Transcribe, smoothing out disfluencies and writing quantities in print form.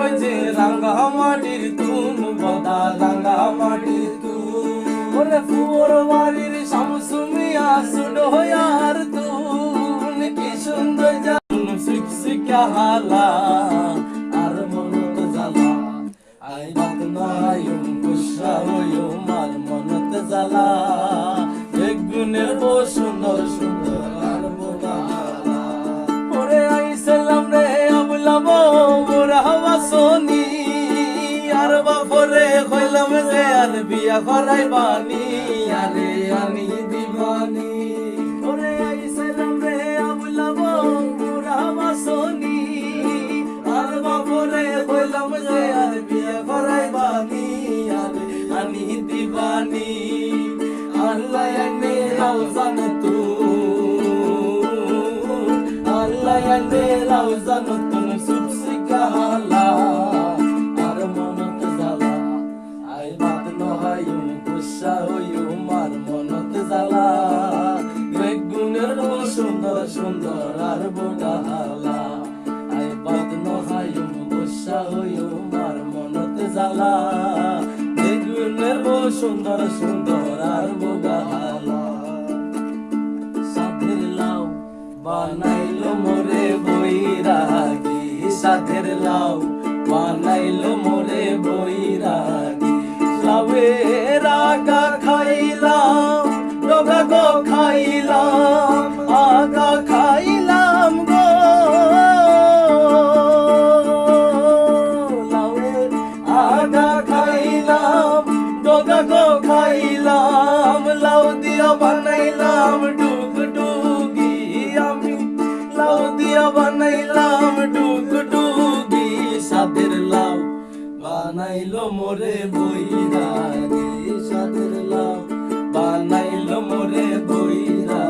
ওই যে রাঙ্গা মাটির তুন বদা রাঙ্গা মাটির তুন ওরে ফুয়োর বাড়ির শামসু মিয়া সুডো আর তুন কি সুন্দর জান শিক্ষা হালা আর মনত জ্বালা আই বাত নায়ুম গুসা হইও মার মনত জ্বালা বেগুনের বউ সুন্দর সুন্দর আর বোনা ওরে আইসালাম রে আবুলাম মোরা হওয়া সোনি আর বাপরে কইলাম যে আর বিয়া করাই বানি আরে আনি দিবানি ওরে আইসালাম রে আবুলাম মোরা হওয়া সোনি আর বাপরে কইলাম যে আর বিয়া করাই বানি আরে আনি দিবানি আল্লাহ এনে রাউজান তু আল্লাহ এনে রাউজান তুন সুপসি কালা আর মনত জ্বালা আই বাত নহায়ু গুসা হইউ মার মনত জ্বালা বেগুনের সুন্দর সুন্দর আর বোডালা আই বাত নহায়ু গুসা হইউ মার মনত জ্বালা বেগুনের সুন্দর সুন্দর আর বোডালা সাধের লাউ বানাইলো মোরে বৈরাগী সাধের লাউ বানাইলো মোরে বৈরাগী লাউয়ের আগা খাইলাম ডগা গো খাইলাম আগা খাইলাম গো লাউয়ের আগা খাইলাম ডগা গো খাইলাম লাউ দিয়া বানাইলাম ডুগ ডুগি আমি লাউ দিয়া বানাইলাম ডুগ ডুগি সাদের লাউ বানাইলো মোরে বৈরাগী সাদের লাউ